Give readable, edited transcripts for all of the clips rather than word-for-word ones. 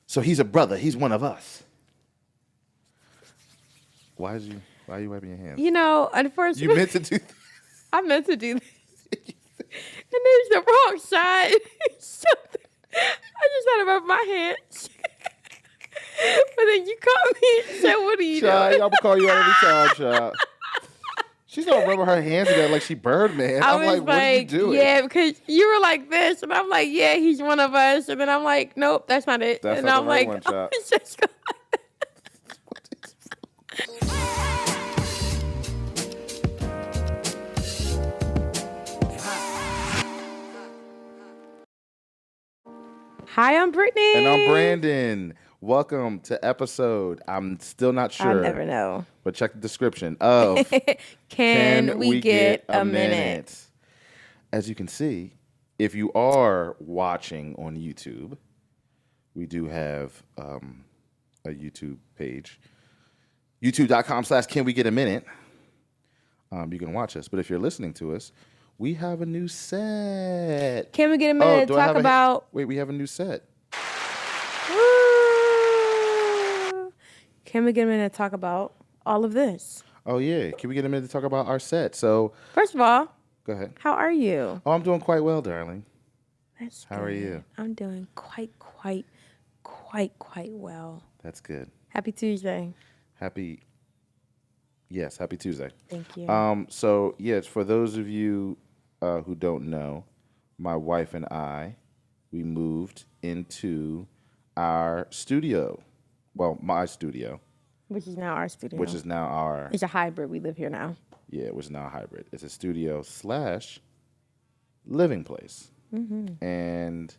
So he's a brother. He's one of us. Why are you wiping your hands? You know, unfortunately, You meant to do this. I meant to do this. And it's the wrong side. So I just had to rub my hands. But then you caught me and said, what are you doing? I'm going to call you out every time, child. She's going to rub her hands together like she Birdman. I'm like, what are you doing? Yeah, because you were like this. And I'm like, yeah, he's one of us. And then I'm like, nope, that's not it. That's and not I'm the right like, one, child. it's just Hi, I'm Brittany. And I'm Brandon. Welcome to episode, I'm still not sure. I never know. But check the description of Can we get a minute? As you can see, if you are watching on YouTube, we do have a YouTube page. YouTube.com/canwegettaminute. You can watch us. But if you're listening to us, we have a new set. Can we get a minute to talk about... Wait, we have a new set. Can we get a minute to talk about all of this? Oh, yeah. Can we get a minute to talk about our set? So, first of all, go ahead. How are you? Oh, I'm doing quite well, darling. That's How good. are you? I'm doing quite well. That's good. Happy Tuesday. Happy Tuesday. Thank you. So, yes, for those of you who don't know, my wife and I, we moved into our studio. Well, my studio. Which is now our studio. Which is now our... It's a hybrid. We live here now. Yeah, it was now a hybrid. It's a studio / living place. Mm-hmm. And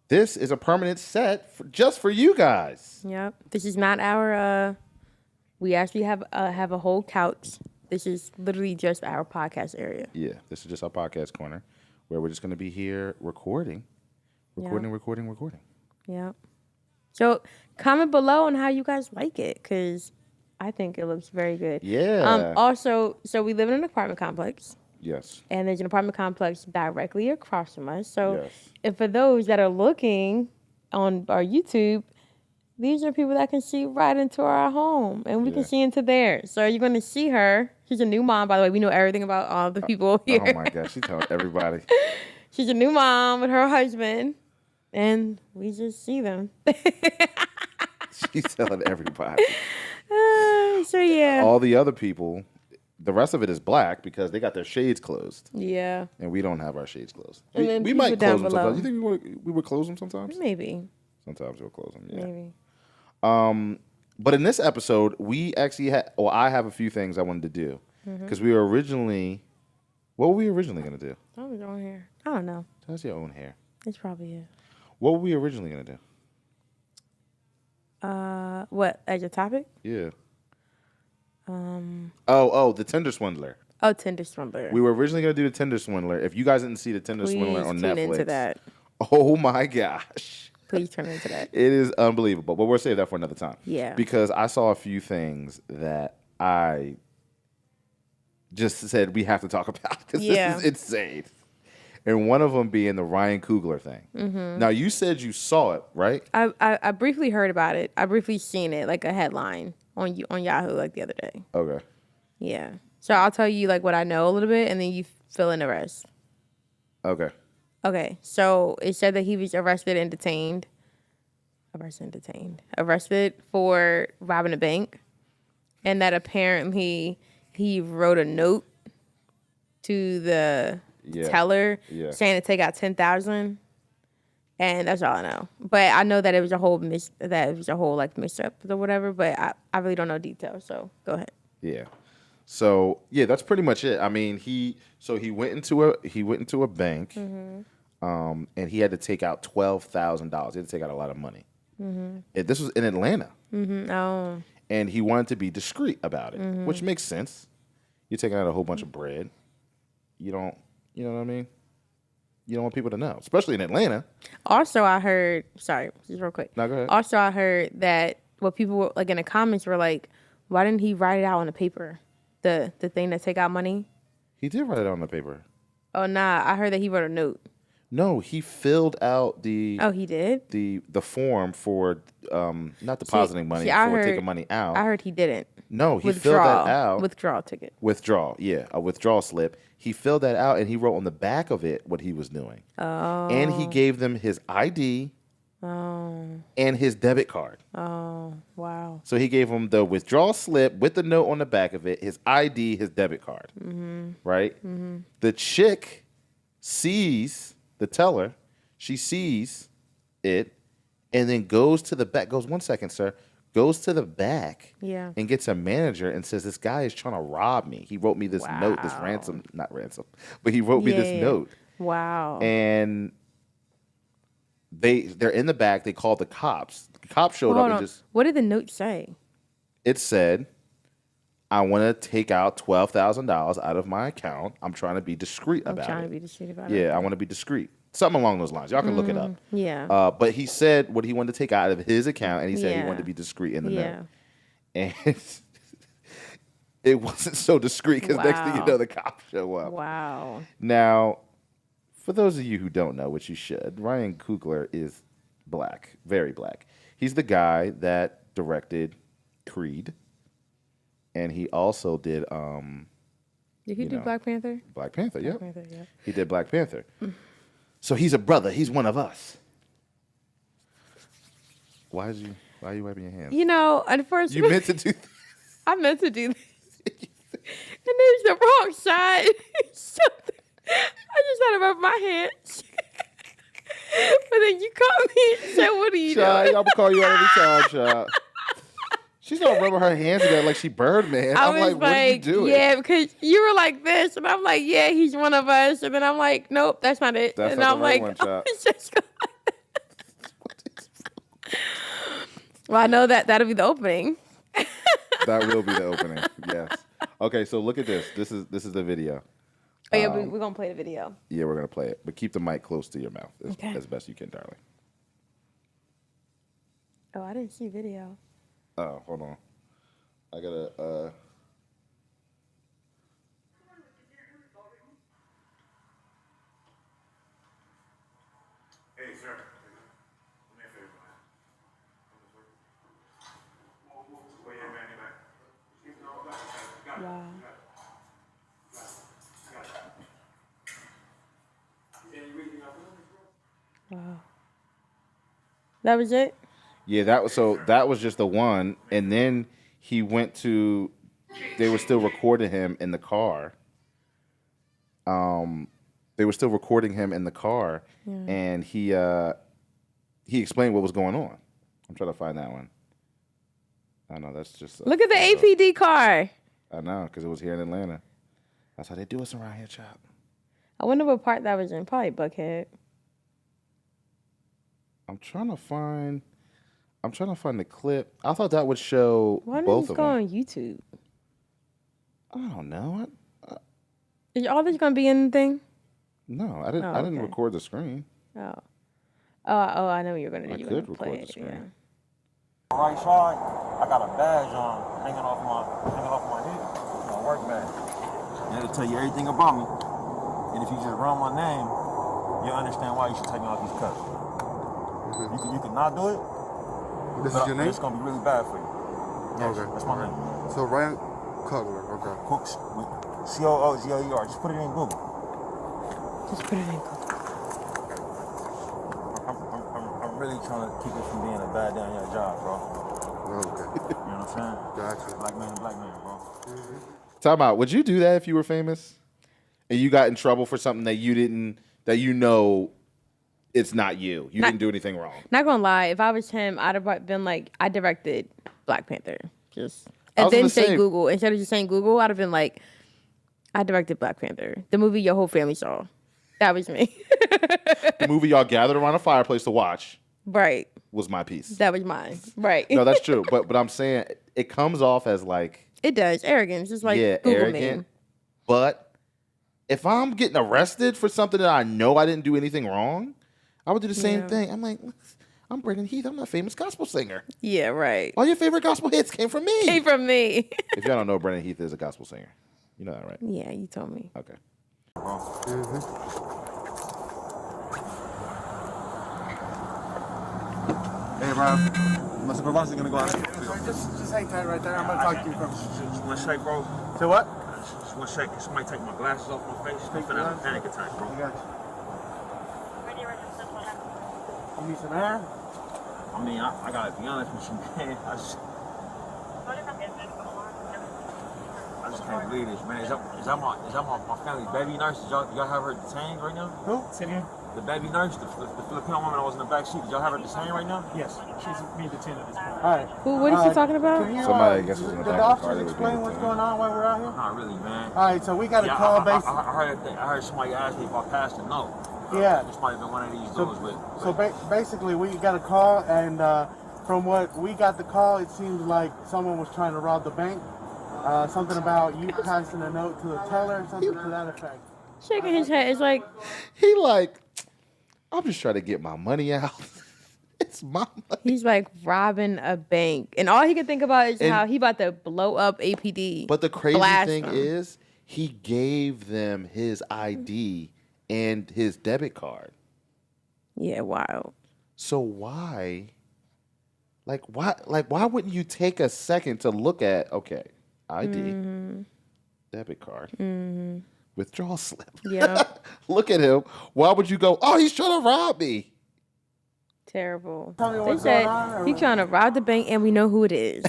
this is a permanent set just for you guys. Yep. This is not our... we actually have a whole couch. This is literally just our podcast area. Yeah, this is just our podcast corner where we're just going to be here recording. Yep. So comment below on how you guys like it, because I think it looks very good. Yeah. Also, so we live in an apartment complex. Yes. And there's an apartment complex directly across from us. So yes. And for those that are looking on our YouTube, these are people that can see right into our home, and we can see into theirs. So you're going to see her. She's a new mom, by the way. We know everything about all the people here. Oh, my gosh. She's telling everybody. She's a new mom with her husband, and we just see them. She's telling everybody. So, yeah. All the other people, the rest of it is black because they got their shades closed. Yeah. And we don't have our shades closed. And we might close them sometimes. You think we would close them sometimes? Maybe. Sometimes we'll close them, yeah. Maybe. But in this episode, we actually I have a few things I wanted to do. Because we were originally, what were we originally going to do? That was your own hair. I don't know. That's your own hair. It's probably it. What were we originally going to do? What, as your topic? Yeah. The Tinder Swindler. Oh, Tinder Swindler. We were originally going to do the Tinder Swindler. If you guys didn't see the Tinder Swindler on Netflix. Tune into that. Oh, my gosh. Please turn into that. It is unbelievable, but we'll save that for another time. Yeah. Because I saw a few things that I just said we have to talk about because this is insane. And one of them being the Ryan Coogler thing. Mm-hmm. Now, you said you saw it, right? I briefly heard about it. I briefly seen it, like a headline on Yahoo, like the other day. Okay. Yeah. So I'll tell you like what I know a little bit, and then you fill in the rest. Okay. Okay. So it said that he was arrested and detained. Arrested for robbing a bank, and that apparently he wrote a note to the teller saying to take out $10,000, and that's all I know. But I know that it was a whole mix up or whatever. But I really don't know details. So go ahead. Yeah. So that's pretty much it. I mean, he went into a bank, and he had to take out $12,000. He had to take out a lot of money. Mm-hmm. This was in Atlanta. Mm-hmm. Oh. And he wanted to be discreet about it, which makes sense. You're taking out a whole bunch of bread. You know what I mean? You don't want people to know, especially in Atlanta. Also, I heard, sorry, just real quick. No, go ahead. Also, I heard that what people were, like in the comments were like, why didn't he write it out on the paper? The thing that take out money? He did write it on the paper. Oh, nah, I heard that he wrote a note. No, he filled out the. Oh, he did? The form for not depositing money, for taking money out. I heard he didn't. No, he filled that out. Withdrawal ticket. A withdrawal slip. He filled that out and he wrote on the back of it what he was doing. Oh. And he gave them his ID. Oh. And his debit card. Oh, wow. So he gave him the withdrawal slip with the note on the back of it, his ID, his debit card. Mm-hmm. Right? Mm-hmm. The chick sees the teller. She sees it and then goes to the back. Goes, 1 second, sir. Goes to the back and gets a manager and says, this guy is trying to rob me. He wrote me this note, this not ransom, but he wrote me this note. Wow. And they're in the back. They called the cops. The cops showed up and just... What did the note say? It said, I want to take out $12,000 out of my account. I'm trying to be discreet about it. I'm trying to be discreet about it. Yeah, I want to be discreet. Something along those lines. Y'all can look it up. Yeah. But he said what he wanted to take out of his account, and he said he wanted to be discreet in the note. And it wasn't so discreet because next thing you know, the cops show up. Wow. Now, for those of you who don't know, which you should, Ryan Coogler is black, very black. He's the guy that directed Creed, and he also did... Did he do Black Panther? Black Panther, yeah. Black Panther, yeah. He did Black Panther. So he's a brother. He's one of us. Why are you wiping your hands? You know, unfortunately... You meant to do this. I meant to do this. And there's the wrong side. I just had to rub my hands. But then you caught me and said, what are you doing? I'm going to call you out every time, child. She's going to rub her hands together like she Birdman. I'm like, what are you doing? Yeah, because you were like this. And I'm like, yeah, he's one of us. And then I'm like, nope, that's not it. That's and not I'm the like, right one, well, I know that'll be the opening. That will be the opening, yes. Okay, so look at this. This is the video. Oh, yeah, we're going to play the video. Yeah, we're going to play it. But keep the mic close to your mouth as best you can, darling. Oh, I didn't see video. Oh, hold on. I got to... Hey, sir. Do me a favor. Wait, yeah, man, back. Wow. Wow. That was it? Yeah, that was just the one, and then he went to. They were still recording him in the car. They were still recording him in the car, and he explained what was going on. I'm trying to find that one. I know that's just. Look at the APD car. I know, because it was here in Atlanta. That's how they do us around here, child. I wonder what part that was in. Probably Buckhead. I'm trying to find the clip. I thought that would show Why both didn't of go them. on YouTube? I don't know. Is all this gonna be in the thing? No, I didn't. I didn't record the screen. Oh, I know what you're gonna do. I You're could gonna record play the screen. Yeah. Right side, I got a badge on hanging off my head. My work badge. And it'll tell you everything about me. And if you just run my name, you'll understand why you should take me off these cuts. You can not do it. This is your name? It's gonna be really bad for you. Yes, Okay. That's my name. So Ryan Coogler, okay. Cooks with Coogler. Just put it in Google. Just put it in Google. I'm really trying to keep it from being a bad day on your job, bro. Okay. You know what I'm saying? Gotcha. Black man, bro. Time out. Would you do that if you were famous, and you got in trouble for something that you didn't, that you know, it's not you. You didn't do anything wrong. Not gonna lie, if I was him, I'd have been like, I directed Black Panther. And then say Google. Instead of just saying Google, I'd have been like, I directed Black Panther. The movie your whole family saw. That was me. The movie y'all gathered around a fireplace to watch. Right. Was my piece. That was mine. Right. No, that's true. But I'm saying it comes off as like. It does. Arrogance. Just like Google arrogant. me. But if I'm getting arrested for something that I know I didn't do anything wrong, I would do the same thing. I'm like, I'm Brendan Heath. I'm a famous gospel singer. Yeah, right. All your favorite gospel hits came from me. Came from me. If y'all don't know, Brendan Heath is a gospel singer. You know that, right? Yeah, you told me. Okay. Hey, bro. My supervisor's gonna go out there. Just hang tight right there. I'm gonna talk to you from. Just one shake, bro. So what? Just one shake. Somebody take my glasses off my face. I'm finna have a panic attack, bro. I got you. You need some air? I mean, I gotta be honest with you, man. I just can't believe this, man. Is that my family's baby nurse? Did y'all have her detained right now? Who? Sit here. The baby nurse, the Filipino woman that was in the back seat. Did y'all have her detained right now? Yes, she's being detained at this point. All right. Who? What is he talking about? Can you, Somebody, I guess, was in the did back the of the car. officers explain what's going on while we're out here? Not really, man. All right, so we got a call based. I heard somebody ask me if I passed a note. Yeah. This might have been one of these dudes, but. So basically, we got a call, and from what we got the call, it seems like someone was trying to rob the bank. Something about you passing a note to the teller, something to that effect. Shaking his head. It's like He like, I'm just trying to get my money out. It's my money. he's like robbing a bank, and all he can think about is how he about to blow up APD. But the crazy Blast thing them. is, he gave them his ID and his debit card. Yeah, wild. So why? Why wouldn't you take a second to look at, okay, ID, debit card, withdrawal slip. Yeah. Look at him. Why would you go, oh, he's trying to rob me? Terrible. Tell me They what's said going on, he trying to rob the bank, and we know who it is.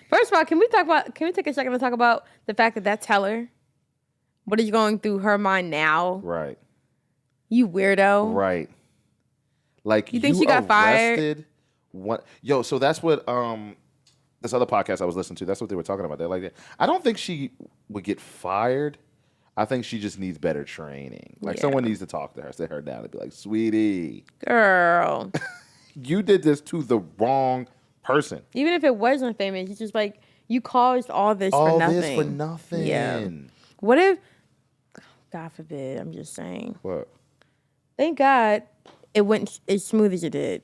First of all, can we take a second to talk about the fact that teller, what is going through her mind now? Right. You weirdo. Right. Like, You think she got fired? arrested Yo, so that's what this other podcast I was listening to, that's what they were talking about. They're like, I don't think she would get fired. I think she just needs better training. Like, someone needs to talk to her, sit her down and be like, sweetie, Girl. you did this to the wrong person. Even if it wasn't famous, it's just like, you caused all this for nothing. All this for nothing. Yeah. What if, God forbid, I'm just saying. What? Thank God it went as smooth as it did.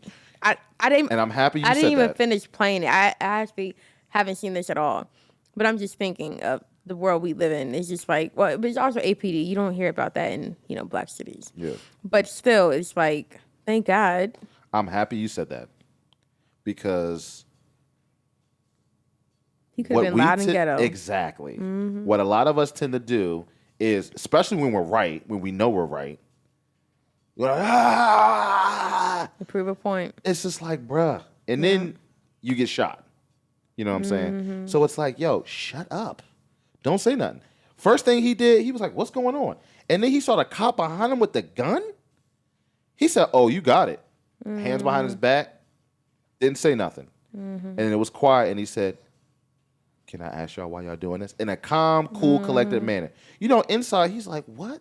I didn't, and I'm happy you I said didn't even that. finish playing it. I actually haven't seen this at all. But I'm just thinking of the world we live in. It's just like, well, but it's also APD. You don't hear about that in, black cities. Yeah. But still, it's like, thank God. I'm happy you said that. Because He could have been loud and ghetto. Exactly. What a lot of us tend to do is, especially when we're right, when we know we're right, we're like, To prove a point. It's just like, bruh. And then you get shot. You know what I'm saying? So it's like, yo, shut up. Don't say nothing. First thing he did, he was like, what's going on? And then he saw the cop behind him with the gun. He said, oh, you got it. Hands behind his back. Didn't say nothing. And it was quiet. And he said, can I ask y'all why y'all doing this? In a calm, cool, collected manner. Inside, he's like, what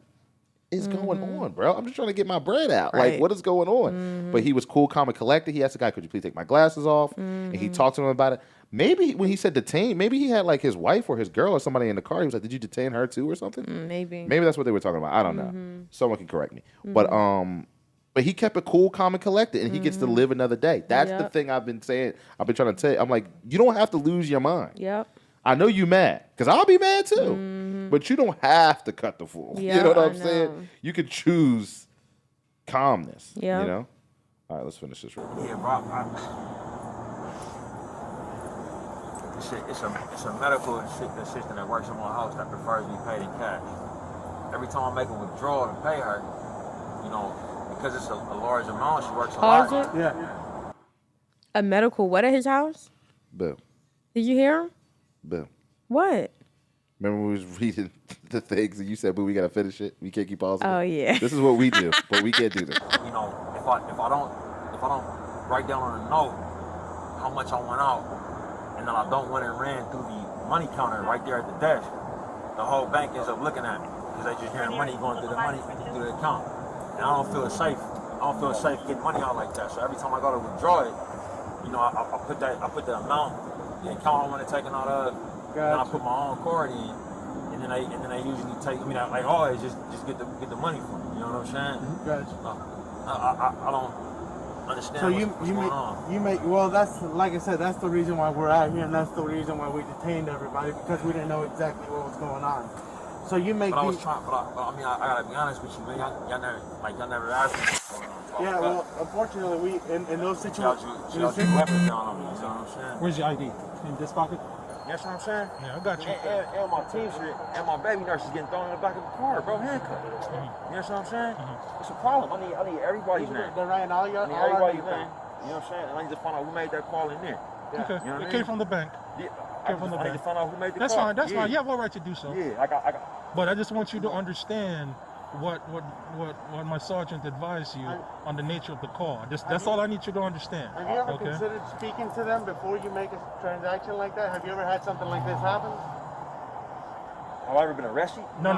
is going on, bro? I'm just trying to get my bread out. Right. Like, what is going on? But he was cool, calm, and collected. He asked the guy, could you please take my glasses off? And he talked to him about it. Maybe when he said detain, maybe he had like his wife or his girl or somebody in the car. He was like, did you detain her too or something? Maybe. Maybe that's what they were talking about. I don't know. Someone can correct me. But he kept it cool, calm, and collected, and he gets to live another day. That's the thing I've been saying. I've been trying to tell you. I'm like, you don't have to lose your mind. Yep. I know you mad, because I'll be mad too. But you don't have to cut the fool. Yeah, you know what I I'm saying? know. You could choose calmness. Yeah. You know? All right, let's finish this real quick. Yeah, bro. It's a medical assistant that works in my house that prefers to be paid in cash. Every time I make a withdrawal to pay her, because it's a large amount, she works a lot. Pause it. Yeah. A medical what at his house? Bill. Did you hear him? Bill. What? Remember when we was reading the things and you said, but we got to finish it? We can't keep pausing Oh, it? yeah. This is what we do, but we can't do this. If I don't write down on a note how much I went out, and then I don't want it ran through the money counter right there at the desk, the whole bank ends up looking at me because they just hearing money going through the account, and I don't feel safe. I don't feel safe getting money out like that. So every time I go to withdraw it, I put the amount, the account I want to take it out of, and I put my own card in, and then they usually take. Like always, just get the money from me. You know what I'm saying? Gotcha. I don't understand. So what's going on. well, that's, like I said, that's the reason why we're out here, and that's the reason why we detained everybody, because we didn't know exactly what was going on. So you make But I was trying, I gotta be honest with you, man. Y'all never asked me what's going on. Yeah, well, unfortunately, we in those situations. She got your weapon down on me. You know what I'm saying? Where's your ID? In this pocket? You know what I'm saying? Yeah, I got you. And my team shit and my baby nurse is getting thrown in the back of the car, bro, handcuffed. You know what I'm saying? It's a problem. I need everybody's name. They're writing all your. I need everybody's name. You know what I'm saying? And I need to find out who made that call in there. Yeah. Okay. You know what It came from the bank. Yeah. Came from the I bank. need to find out who made the That's call. fine. That's fine. You have all right to do so. Yeah, I got. But I just want you to understand what my sergeant advised you on the nature of the call. That's all I need you to understand. Have you ever considered speaking to them before you make a transaction like that? Have you ever had something like this happen? Have I ever been arrested? No.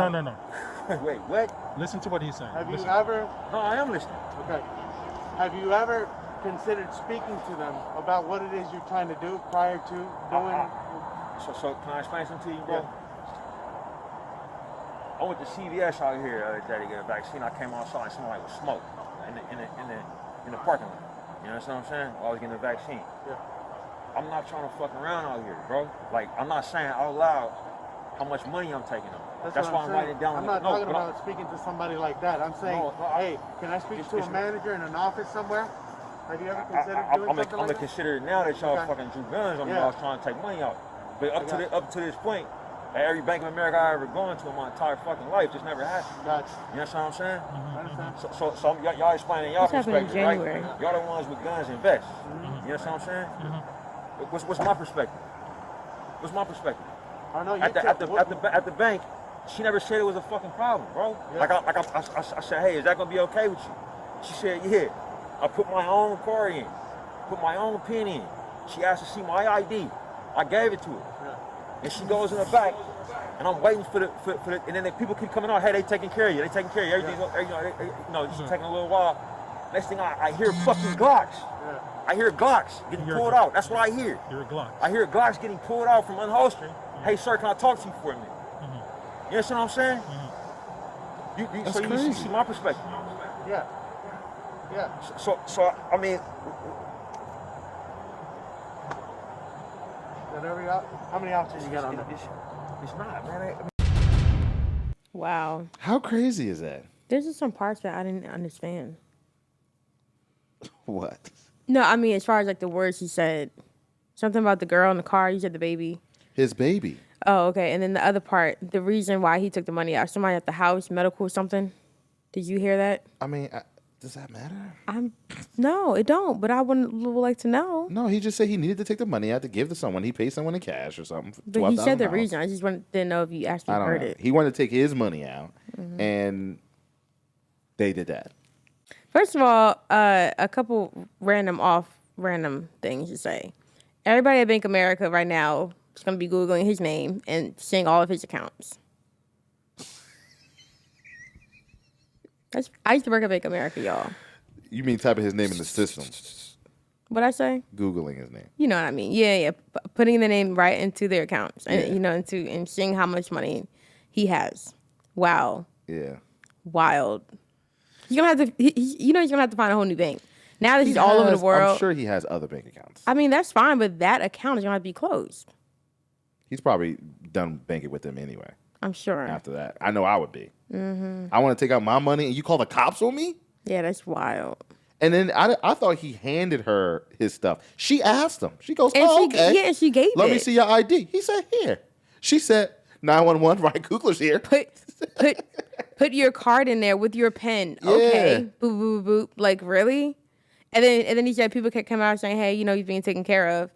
Wait, what? Listen to what he's saying. Have you Listen. ever? No, I am listening. Okay. Have you ever considered speaking to them about what it is you're trying to do prior to doing? So can I explain something to you, bro? Yeah. I went to CVS out here the other day to get a vaccine. I came outside and smelled like with smoke in the parking lot. You know what I'm saying? While I was getting the vaccine. Yeah. I'm not trying to fuck around out here, bro. Like, I'm not saying out loud how much money I'm taking on. That's why I'm writing it down. I'm not talking about speaking to somebody like that. I'm saying, hey, can I speak to a manager in an office somewhere? Have you ever considered doing something like that? I'm gonna consider it now that y'all fucking drew guns on me. I was trying to take money out. But up to this point, at every Bank of America I ever gone to in my entire fucking life, just never happened. Gotcha. You know what I'm saying? I understand. So y'all explaining y'all perspective, right? January. Y'all the ones with guns and vests. You know what I'm saying? What's my perspective? What's my perspective? I know you at the bank, she never said it was a fucking problem, bro. Yeah. I said, hey, is that gonna be okay with you? She said, yeah. I put my own card in, put my own pin in. She asked to see my ID. I gave it to her. Yeah. And she goes in the back, and I'm waiting for the and then the people keep coming out, hey, they taking care of you, everything's it's taking a little while. Next thing I hear fucking Glocks. Yeah. I hear Glocks getting pulled out. That's what I hear. You're a Glock. I hear Glocks getting pulled out from unholstering. Hey, sir, can I talk to you for a minute? You understand what I'm saying? You see my perspective. Yeah. Yeah. So I mean, how many officers you got on there? It's not, man. Wow. How crazy is that? There's just some parts that I didn't understand. What? No, I mean, as far as like the words he said, something about the girl in the car. You said the baby. His baby. Oh, okay. And then the other part, the reason why he took the money out, somebody at the house, medical or something. Did you hear that? I mean, does that matter? No, it don't. But I would like to know. No, he just said he needed to take the money out to give to someone. He paid someone in cash or something. But he said the reason. I just didn't know if you actually heard it. He wanted to take his money out, and they did that. First of all, a couple random things to say. Everybody at Bank of America right now is going to be Googling his name and seeing all of his accounts. I used to work at Bank of America, y'all. You mean typing his name in the system? What'd I say? Googling his name. You know what I mean? Yeah. Putting the name right into their accounts, and and seeing how much money he has. Wow. Yeah. Wild. He's gonna have to. He's gonna have to find a whole new bank. Now that he's all over the world. I'm sure he has other bank accounts. I mean, that's fine, but that account is gonna have to be closed. He's probably done banking with them anyway. I'm sure. After that, I know I would be. I want to take out my money, and you call the cops on me? Yeah, that's wild. And then I thought he handed her his stuff. She asked him. She goes, okay. Yeah, and she gave Let me see your ID. He said, here. She said, 911, Ryan Coogler's here. Put your card in there with your pen. Yeah. Okay. Boop, boop, boop. Like, really? And then he said people could come out saying, hey, he's being taken care of.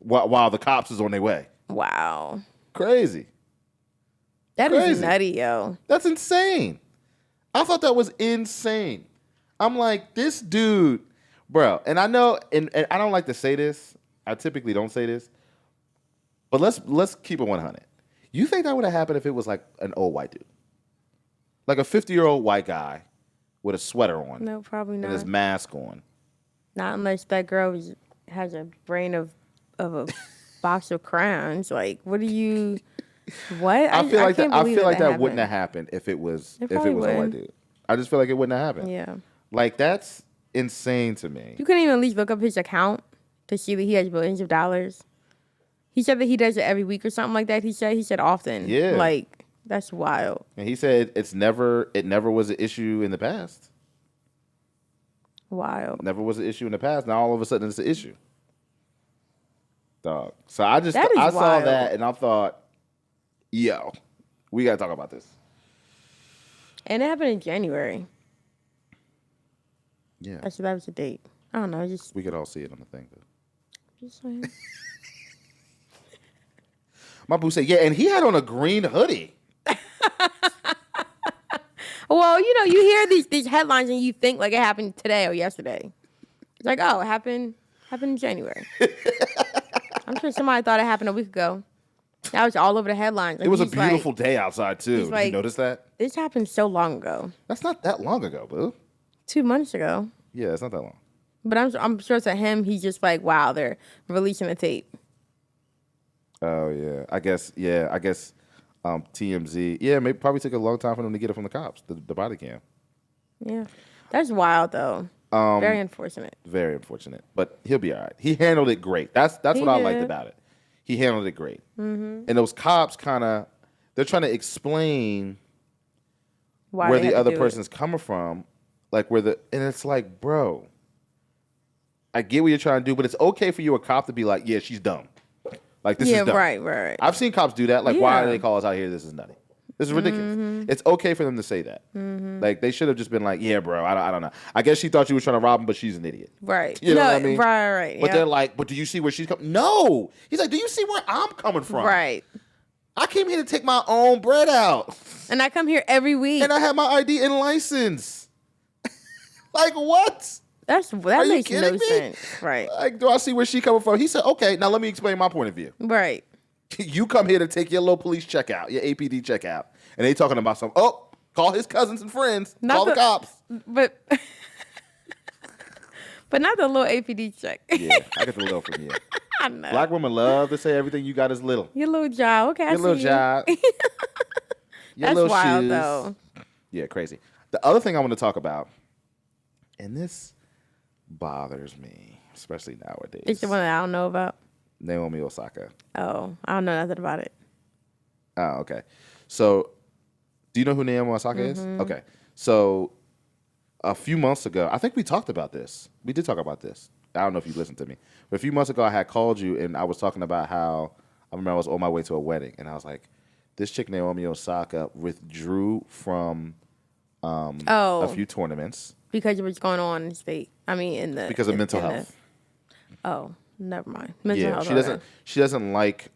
While the cops is on their way. Wow. Crazy. That is nutty, yo. That's insane. I thought that was insane. I'm like, this dude, bro. And I know, and I don't like to say this. I typically don't say this. But let's keep it 100. You think that would have happened if it was like an old white dude? Like a 50-year-old white guy with a sweater on. No, probably not. And his mask on. Not unless that girl has a brain of a box of crowns. Like, what do you... What? I feel like that wouldn't have happened if it was a white dude. I just feel like it wouldn't have happened. Yeah. Like, that's insane to me. You couldn't even at least look up his account to see that he has billions of dollars. He said that he does it every week or something like that. He said often. Yeah. Like, that's wild. And he said it never was an issue in the past. Wild. Never was an issue in the past. Now all of a sudden it's an issue. Dog. So I saw wild. that and I thought, yo, we gotta talk about this. And it happened in January. Yeah. That was the date. I don't know. We could all see it on the thing though. Just saying. My boo said, yeah, and he had on a green hoodie. Well, you hear these headlines and you think like it happened today or yesterday. It's like, oh, it happened in January. I'm sure somebody thought it happened a week ago. That was all over the headlines. Like, it was a beautiful day outside too. Did you notice that? This happened so long ago. That's not that long ago, boo. 2 months ago. Yeah, it's not that long. But I'm sure to him, he's just like, wow, they're releasing the tape. Oh yeah, I guess TMZ. Yeah, maybe probably took a long time for them to get it from the cops, the body cam. Yeah, that's wild though. Very unfortunate. Very unfortunate, but he'll be all right. He handled it great. That's what I liked about it. He handled it great. Mm-hmm. And those cops they're trying to explain where the other person's coming from, like and it's like, bro, I get what you're trying to do, but it's okay for you, a cop, to be like, yeah, she's dumb. Like, this is dumb. Right. I've seen cops do that. Like, why do they call us out here? This is nutty. This is ridiculous. Mm-hmm. It's okay for them to say that. Mm-hmm. Like, they should have just been like, yeah, bro, I don't know. I guess she thought you was trying to rob him, but she's an idiot. Right. You know what I mean? Right. But they're like, but do you see where she's coming? No. He's like, do you see where I'm coming from? Right. I came here to take my own bread out. And I come here every week. And I have my ID and license. Like, what? That makes no sense. Right. Like, do I see where she coming from? He said, okay, now let me explain my point of view. Right. You come here to take your little police checkout, your APD checkout. And they talking about call his cousins and friends. Call the cops. But not the little APD check. Yeah, I get the little from you. I know. Black women love to say everything you got is little. Your little job. Okay, your little job. Your That's little wild, shoes. though. Yeah, crazy. The other thing I want to talk about, and this bothers me, especially nowadays. It's the one that I don't know about. Naomi Osaka. Oh, I don't know nothing about it. Oh, okay. So, do you know who Naomi Osaka is? Okay. So, a few months ago, I think we talked about this. We did talk about this. I don't know if you listened to me. But a few months ago, I had called you, and I was talking about how, I remember I was on my way to a wedding, and I was like, this chick, Naomi Osaka, withdrew from a few tournaments. Because of what's going on in the state. I mean, because of mental health. Oh, never mind. Mental health. She doesn't like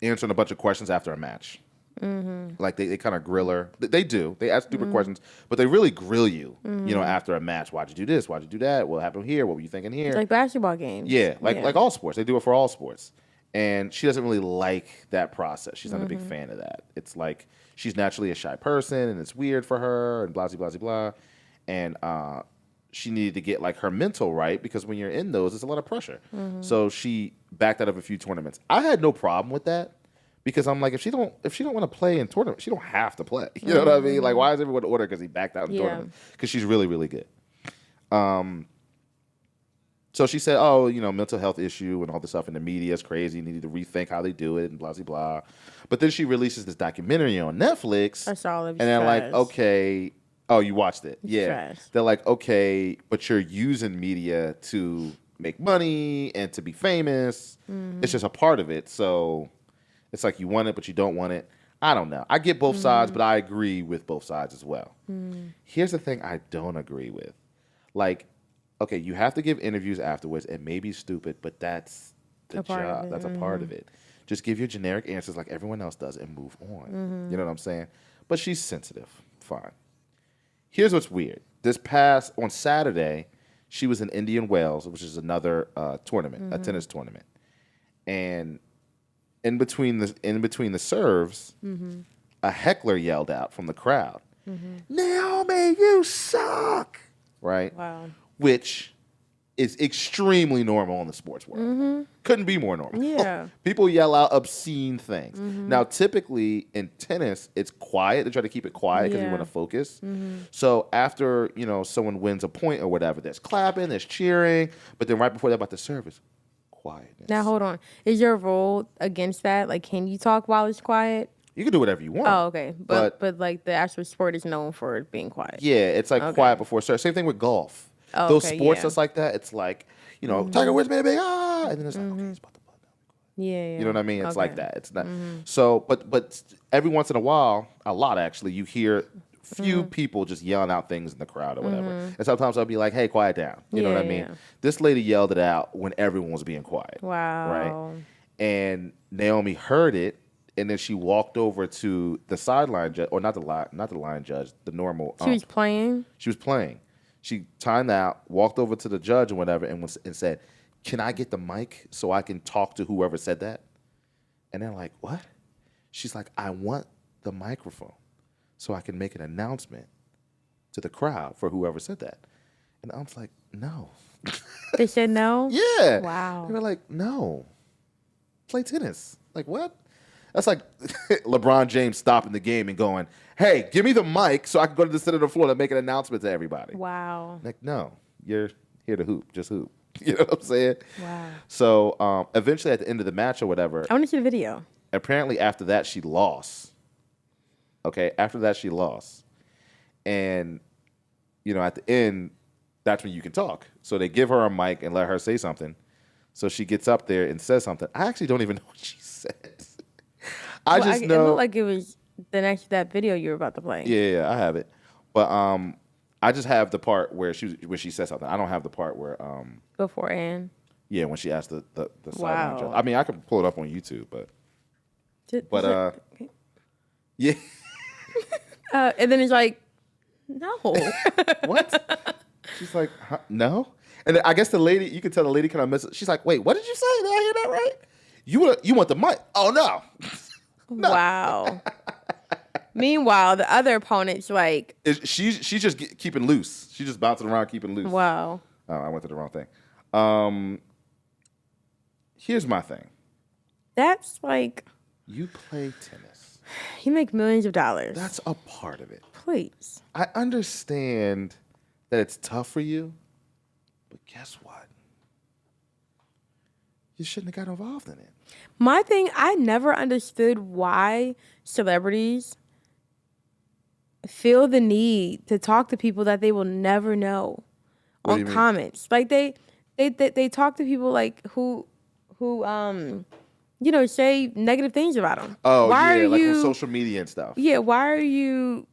answering a bunch of questions after a match. Mm-hmm. Like they kind of grill her. They do. They ask stupid questions, but they really grill you. You know, after a match, why'd you do this? Why'd you do that? What happened here? What were you thinking here? It's like basketball games. Yeah, like all sports. They do it for all sports, and she doesn't really like that process. She's not a big fan of that. It's like she's naturally a shy person, and it's weird for her, and blah blah blah blah. And she needed to get like her mental right, because when you're in those, it's a lot of pressure. So she backed out of a few tournaments. I had no problem with that. Because I'm like, if she don't want to play in tournament, she don't have to play. You know what I mean? Like, why is everyone order because he backed out in tournament? Because she's really, really good. So she said, mental health issue and all this stuff in the media is crazy. You need to rethink how they do it and blah, blah, blah. But then she releases this documentary on Netflix. I saw it. And they're like, okay. Oh, you watched it? Yeah. Trash. They're like, okay, but you're using media to make money and to be famous. It's just a part of it. So it's like you want it, but you don't want it. I don't know. I get both sides, but I agree with both sides as well. Here's the thing I don't agree with. Like, okay, you have to give interviews afterwards. It may be stupid, but that's the job. That's a part of it. Just give your generic answers like everyone else does and move on. You know what I'm saying? But she's sensitive. Fine. Here's what's weird. On Saturday, she was in Indian Wells, which is another tournament, a tennis tournament. And in between the serves, a heckler yelled out from the crowd, "Naomi, you suck!" Right? Wow. Which is extremely normal in the sports world. Couldn't be more normal. Yeah. People yell out obscene things. Now, typically in tennis, it's quiet. They try to keep it quiet because you want to focus. So after, someone wins a point or whatever, there's clapping, there's cheering, but then right before they're about to serve, it's quietness. Now, hold on. Is your rule against that? Like, can you talk while it's quiet? You can do whatever you want. Oh, okay. But like the actual sport is known for being quiet. Yeah, it's like quiet before start. Same thing with golf. Oh, Those okay, sports that's like that, it's like, Tiger Woods made a big and then it's like, okay, it's about to blow down. Yeah. You know what I mean? It's like that. It's not so but every once in a while, a lot actually, you hear few people just yelling out things in the crowd or whatever. And sometimes I'll be like, hey, quiet down. You know what I mean? Yeah. This lady yelled it out when everyone was being quiet. Wow. Right? And Naomi heard it, and then she walked over to the sideline judge, or not the line judge, the normal. She was playing? She was playing. She timed out, walked over to the judge or whatever, and said, can I get the mic so I can talk to whoever said that? And they're like, what? She's like, I want the microphone so I can make an announcement to the crowd for whoever said that. And I was like, no. They said no? Yeah. Wow. They were like, no. Play tennis. Like, what? That's like LeBron James stopping the game and going, hey, give me the mic so I can go to the center of the floor and make an announcement to everybody. Wow. Like, no, you're here to hoop. Just hoop. You know what I'm saying? Wow. So eventually at the end of the match or whatever. I want to see the video. Apparently after that, she lost. Okay? After that, she lost. And, at the end, that's when you can talk. So they give her a mic and let her say something. So she gets up there and says something. I actually don't even know what she says. I just know. It looked like it was the next to that video you were about to play. Yeah, I have it. But I just have the part where she said something. I don't have the part where beforehand. Yeah, when she asked the sideline judge. I mean, I can pull it up on YouTube, but yeah. And then it's like, no. What? She's like, huh? No. And then I guess the lady, you can tell the lady kind of missed it. She's like, wait, what did you say? Did I hear that right? You want the mic? Oh no. No. Wow. Meanwhile, the other opponent's like... She's just keeping loose. She's just bouncing around, keeping loose. Wow. Oh, I went to the wrong thing. Here's my thing. That's like... You play tennis. You make millions of dollars. That's a part of it. Please. I understand that it's tough for you, but guess what? You shouldn't have got involved in it. My thing, I never understood why celebrities feel the need to talk to people that they will never know on comments. Like they talk to people like who say negative things about them. Oh, why like on social media and stuff. Yeah, why are you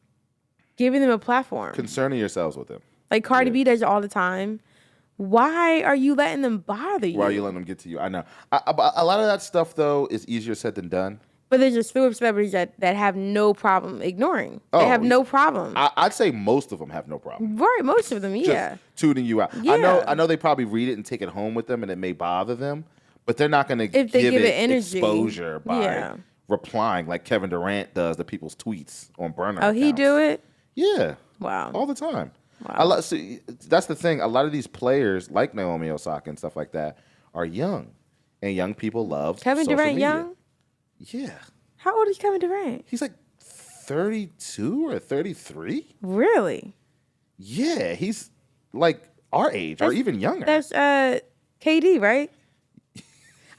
giving them a platform? Concerning yourselves with them. Like Cardi B does it all the time. Why are you letting them bother you? Why are you letting them get to you? I know. A lot of that stuff, though, is easier said than done. But there's a slew of celebrities that have no problem ignoring. They have no problem. I'd say most of them have no problem. Right, most of them, yeah. Just tuning you out. Yeah. I know they probably read it and take it home with them, and it may bother them, but they're not going to give it energy. Exposure by replying like Kevin Durant does to people's tweets on burner accounts. He do it? Yeah. Wow. All the time. Wow. See, that's the thing. A lot of these players, like Naomi Osaka and stuff like that, are young, and young people love Kevin social Durant. media. Young? Yeah. How old is Kevin Durant? He's like 32 or 33. Really? Yeah, he's like our age or even younger. That's KD, right?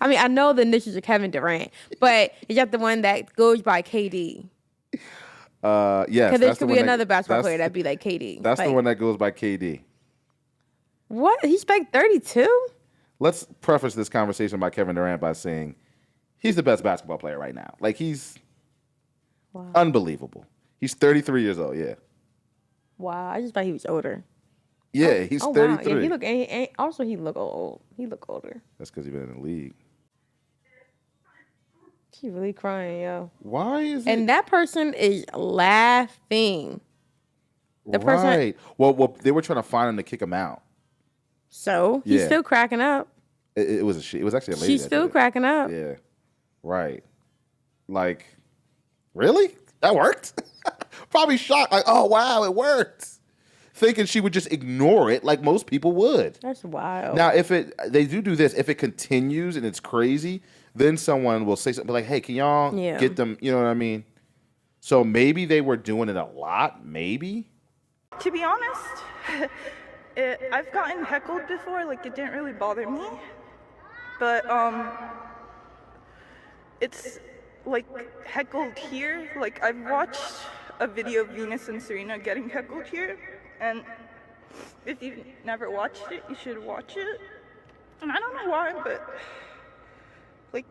I mean, I know the initials are Kevin Durant, but is that the one that goes by KD? Yes. Because there could be another basketball player that'd be like KD. That's the one that goes by KD. What? He's like 32? Let's preface this conversation by Kevin Durant by saying he's the best basketball player right now. Like, he's unbelievable. He's 33 years old, yeah. Wow, I just thought he was older. Yeah, he's 33. Wow. Yeah, he look old. He look older. That's because he's been in the league. She's really crying, yo. Why is it? And that person is laughing. Right. Well, they were trying to find him to kick him out. So he's still cracking up. It was actually a lady. She's still cracking up. Yeah. Right. Like, really? That worked? Probably shocked. Like, oh wow, it worked. Thinking she would just ignore it like most people would. That's wild. Now, if they do this, if it continues and it's crazy, then someone will say something like, hey, can y'all get them, you know what I mean? So maybe they were doing it a lot, maybe? To be honest, I've gotten heckled before, like it didn't really bother me. But it's like heckled here. Like I've watched a video of Venus and Serena getting heckled here, and if you've never watched it, you should watch it. And I don't know why, but like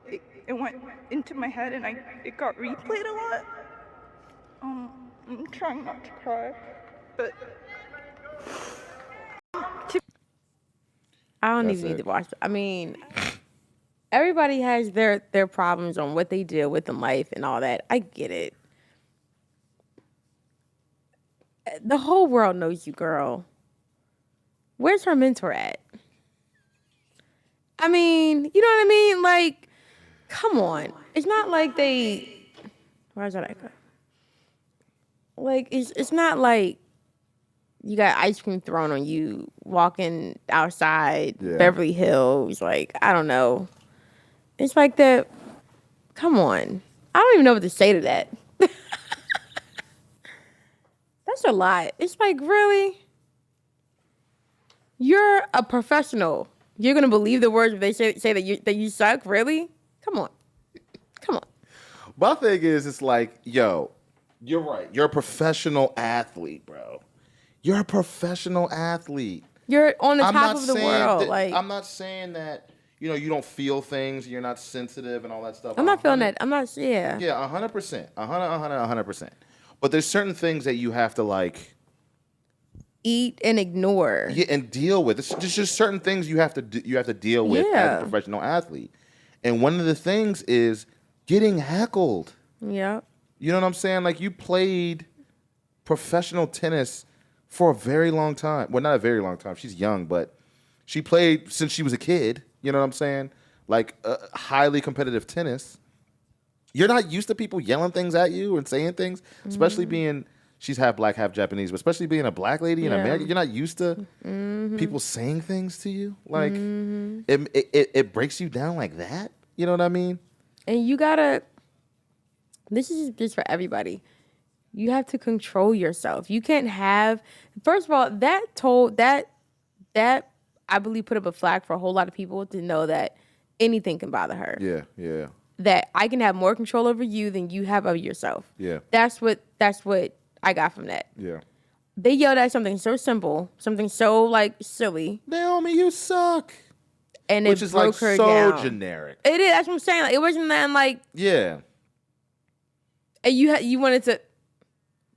it went into my head and it got replayed a lot. I'm trying not to cry, but I don't even need to watch it. I mean, everybody has their problems on what they deal with in life and all that. I get it. The whole world knows you, girl. Where's her mentor at? I mean, you know what I mean? Like, come on. It's not like they... Where's that at? Like, it's not like you got ice cream thrown on you walking outside Beverly Hills. Like, I don't know. It's like the... Come on. I don't even know what to say to that. That's a lot. It's like, really? You're a professional. You're gonna believe the words if they say that you suck? Really? Come on. My thing is, it's like, yo, you're right. You're a professional athlete, bro. You're a professional athlete. You're on the top of the world. Like, I'm not saying that, you don't feel things, you're not sensitive and all that stuff. I'm not feeling that. I'm not. Yeah. Yeah, 100%. 100%. But there's certain things that you have to like eat and ignore. Yeah, and deal with. There's just certain things you have to deal with as a professional athlete. And one of the things is getting heckled. Yeah. You know what I'm saying? Like, you played professional tennis for a very long time. Well, not a very long time. She's young, but she played since she was a kid. You know what I'm saying? Like, highly competitive tennis. You're not used to people yelling things at you and saying things, especially being, she's half black, half Japanese, but especially being a black lady in America. You're not used to people saying things to you. Like, it breaks you down like that. You know what I mean? And you gotta, this is just for everybody. You have to control yourself. You can't have, first of all, that I believe put up a flag for a whole lot of people to know that anything can bother her. Yeah. That I can have more control over you than you have over yourself. Yeah. That's what I got from that. Yeah. They yelled at something so simple, something so like silly. Naomi, you suck. And which it is broke like her so down. generic. It is. That's what I'm saying. Like, it wasn't that like. Yeah. And you wanted to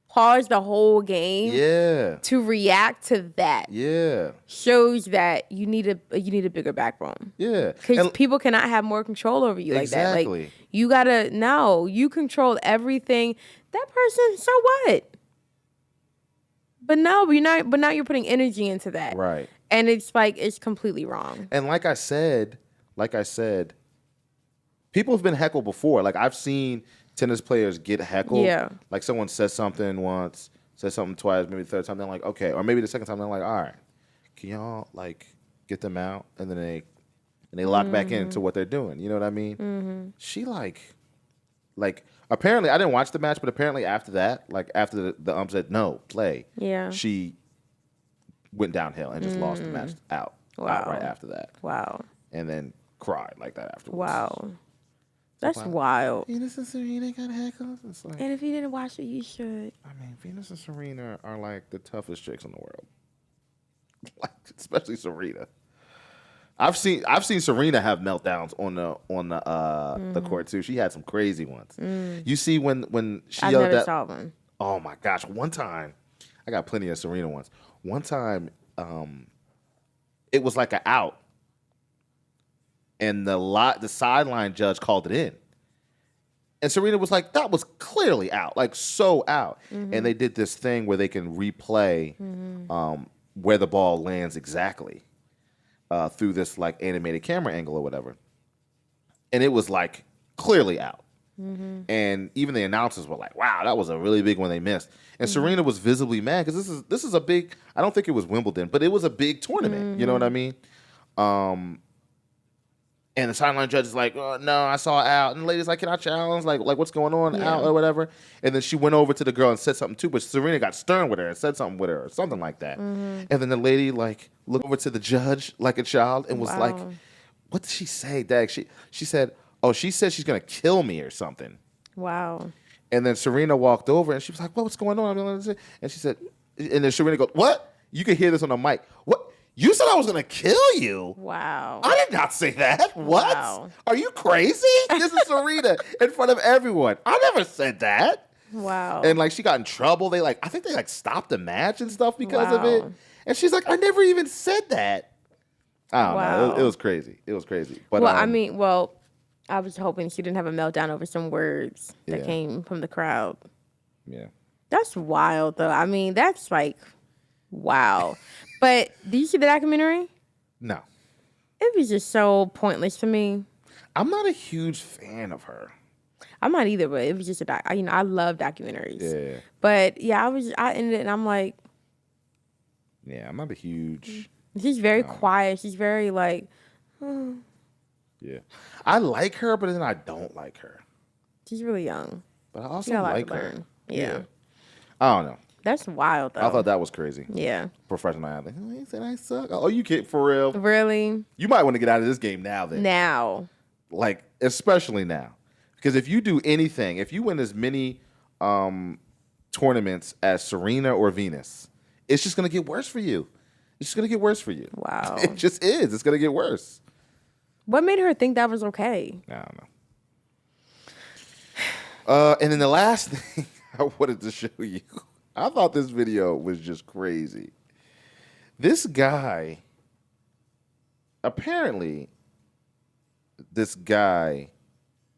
pause the whole game. Yeah. To react to that. Yeah. Shows that you need a bigger backbone. Yeah. Because people cannot have more control over you like that. Like, you gotta you control everything. That person, so what? But no, but now you're putting energy into that. Right. And it's like, it's completely wrong. And like I said, people have been heckled before. Like, I've seen tennis players get heckled. Yeah. Like, someone says something once, says something twice, maybe the third time, they're like, okay. Or maybe the second time, they're like, all right, can y'all, like, get them out? And then they lock back into what they're doing. You know what I mean? Mm-hmm. She, like, apparently, I didn't watch the match, but apparently after that, like, after the ump said, no, play. Yeah. She went downhill and just lost the match out right after that. Wow. And then cried like that afterwards. Wow. That's wild. Venus and Serena got heckled. It's like, and if you didn't watch it, you should. I mean, Venus and Serena are like the toughest chicks in the world. Like, especially Serena. I've seen Serena have meltdowns on the court too. She had some crazy ones. You see when she yelled never saw one. Oh my gosh! One time, I got plenty of Serena ones. One time, it was like an out, and the sideline judge called it in, and Serena was like, "That was clearly out, like so out." And they did this thing where they can replay where the ball lands exactly through this like animated camera angle or whatever, and it was like clearly out. And even the announcers were like, "Wow, that was a really big one they missed." And Serena was visibly mad because this is a big. I don't think it was Wimbledon, but it was a big tournament. You know what I mean? And the sideline judge is like, "Oh, no, I saw out." And the lady's like, "Can I challenge? Like what's going on out or whatever?" And then she went over to the girl and said something too, but Serena got stern with her and said something with her or something like that. And then the lady like looked over to the judge like a child and was like, "What did she say, Dag?" She said, "Oh, she said she's gonna kill me or something." Wow. And then Serena walked over and she was like, what's going on? And she said, and then Serena goes, what? You could hear this on the mic. What? You said I was going to kill you? Wow. I did not say that. What? Wow. Are you crazy? This is Serena in front of everyone. I never said that. Wow. And like she got in trouble. I think they like stopped the match and stuff because of it. And she's like, I never even said that. I don't know. It was crazy. It was crazy. But I was hoping she didn't have a meltdown over some words that came from the crowd. Yeah. That's wild, though. I mean, that's like, wow. But did you see the documentary? No. It was just so pointless to me. I'm not a huge fan of her. I'm not either, but it was just I love documentaries. Yeah. But yeah, I ended it and I'm like, yeah, I'm not a huge. She's very quiet. She's very like, yeah. I like her, but then I don't like her. She's really young. But I also like her. Yeah. I don't know. That's wild, though. I thought that was crazy. Yeah. Professional athlete. Oh, he said I suck. Oh, you kid for real? Really? You might want to get out of this game now then. Now. Like, especially now. Because if you do anything, if you win as many tournaments as Serena or Venus, it's just going to get worse for you. It's just going to get worse for you. Wow. It just is. It's going to get worse. What made her think that was okay? I don't know. And then the last thing I wanted to show you, I thought this video was just crazy. This guy, apparently,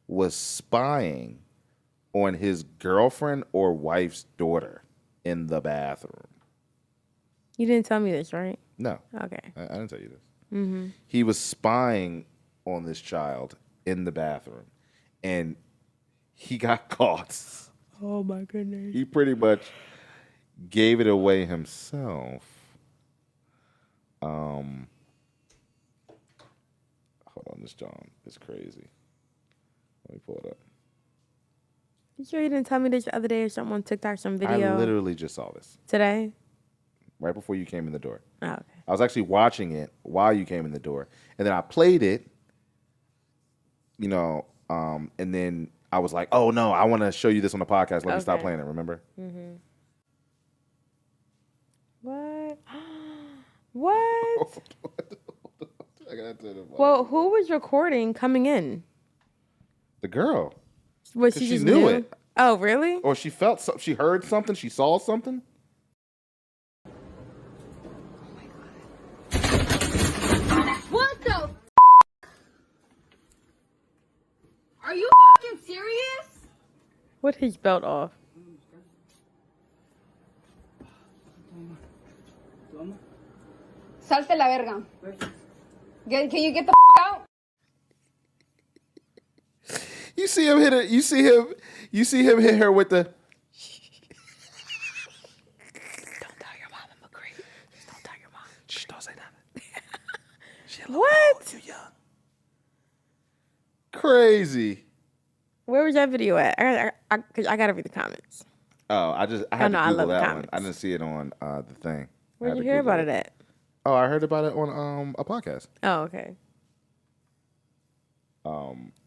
was spying on his girlfriend or wife's daughter in the bathroom. You didn't tell me this, right? No. Okay. I didn't tell you this. Mm-hmm. He was spying on this child in the bathroom, and he got caught. Oh, my goodness. He pretty much gave it away himself. Hold on, this John is crazy. Let me pull it up. You sure you didn't tell me this the other day or something on TikTok, some video? I literally just saw this. Today? Right before you came in the door. Oh, okay. I was actually watching it while you came in the door. And then I played it, and then I was like, oh, no, I want to show you this on the podcast. Let me stop playing it, remember? Mm-hmm. What? What? I gotta turn it off. Well, who was recording coming in? The girl. Was she just knew it. Oh, really? Or she felt something. She heard something. She saw something. What the f***? Are you f***ing serious? What his belt off? Salte la verga. Can you get the f*** out? You see him hit her. You see him hit her with the. Don't tell your mom I'm a creep. Don't tell your mom. Shh, don't say that. What? You young. Crazy. Where was that video at? I gotta read the comments. Oh, I had to Google that one. comments. I didn't see it on the thing. Where'd you hear about it at? Oh, I heard about it on a podcast. Oh, okay.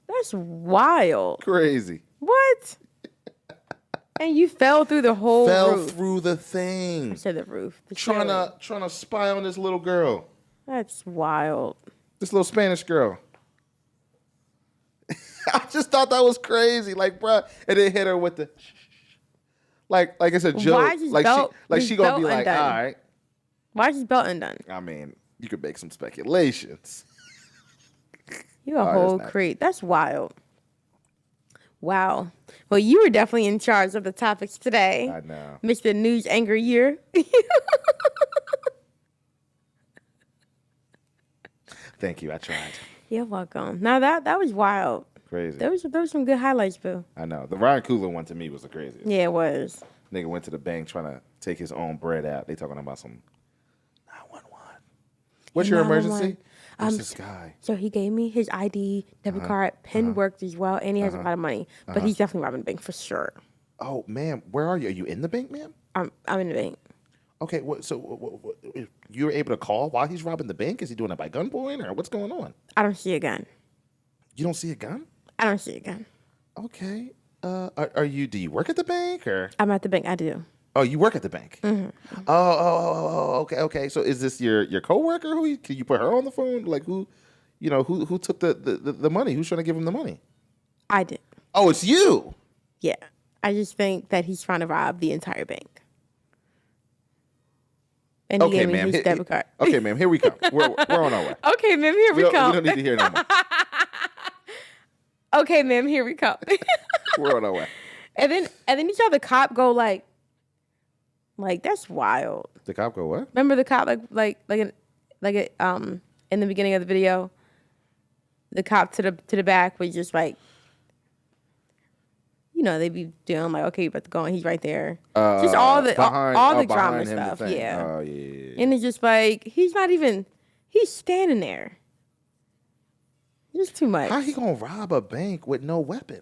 That's wild. Crazy. What? And you fell through the whole roof. Through the thing. I said the roof. Trying to spy on this little girl. That's wild. This little Spanish girl. I just thought that was crazy. Like, bruh. And it hit her with the like it's a joke. Why is his belt, she gonna be like, undone? all right. Why is his belt undone? I mean, you could make some speculations. You a whole creep. That's wild. Wow. Well, you were definitely in charge of the topics today. I know. Mr. News Anchor Year. Thank you. I tried. You're welcome. Now that was wild. Crazy. There was some good highlights, Bill. I know. The Ryan Coolger one to me was the craziest. Yeah, it was. Nigga went to the bank trying to take his own bread out. They talking about some 911. What's your emergency? There's this guy. So he gave me his ID, debit card, PIN worked as well, and he has a lot of money. But he's definitely robbing the bank for sure. Oh, ma'am, where are you? Are you in the bank, ma'am? I'm in the bank. Okay, so you were able to call while he's robbing the bank? Is he doing it by gunpoint or what's going on? I don't see a gun. You don't see a gun? I don't see a gun. Okay. Are you? Do you work at the bank or? I'm at the bank. I do. Oh, you work at the bank. Mm-hmm. Oh, okay. So is this your coworker? Can you put her on the phone? Like who took the money? Who's trying to give him the money? I did. Oh, it's you. Yeah, I just think that he's trying to rob the entire bank. And he gave me his debit card. Okay, ma'am. Here we come. We're on our way. Okay, ma'am. Here we come. We don't need to hear no more. Okay, ma'am. Here we come. We're on our way. And then you saw the cop go like that's wild. The cop go what? Remember the cop in the beginning of the video, the cop to the back was just like, they be doing like, okay, you about to go, and he's right there. Just all the drama stuff. Yeah. Oh yeah. And it's just like he's standing there. Just too much. How he gonna rob a bank with no weapon?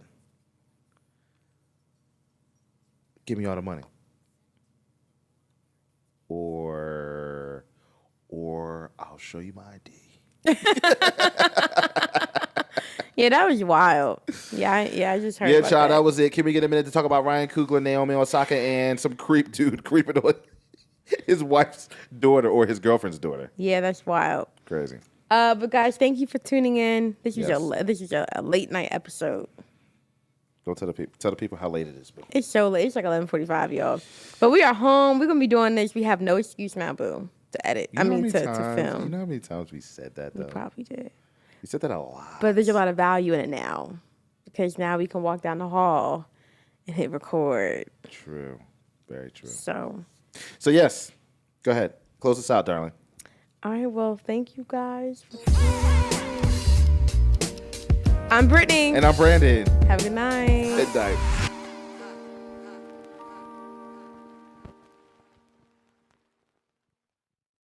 Give me all the money. Or I'll show you my ID. Yeah, that was wild. Yeah, I just heard. Yeah, child, that was it. Can we get a minute to talk about Ryan Coogler, Naomi Osaka, and some creeping on his wife's daughter or his girlfriend's daughter? Yeah, that's wild. Crazy. But guys, thank you for tuning in. This is a late night episode. Go tell the people how late it is, boo. It's so late. It's like 11:45, y'all. But we are home. We're gonna be doing this. We have no excuse now, boo, to edit. To film. You know how many times we said that though? We probably did. We said that a lot. But there's a lot of value in it now, because now we can walk down the hall and hit record. True. Very true. So yes, go ahead. Close us out, darling. All right. Well, thank you guys. I'm Brittany. And I'm Brandon. Have a good night. Good night.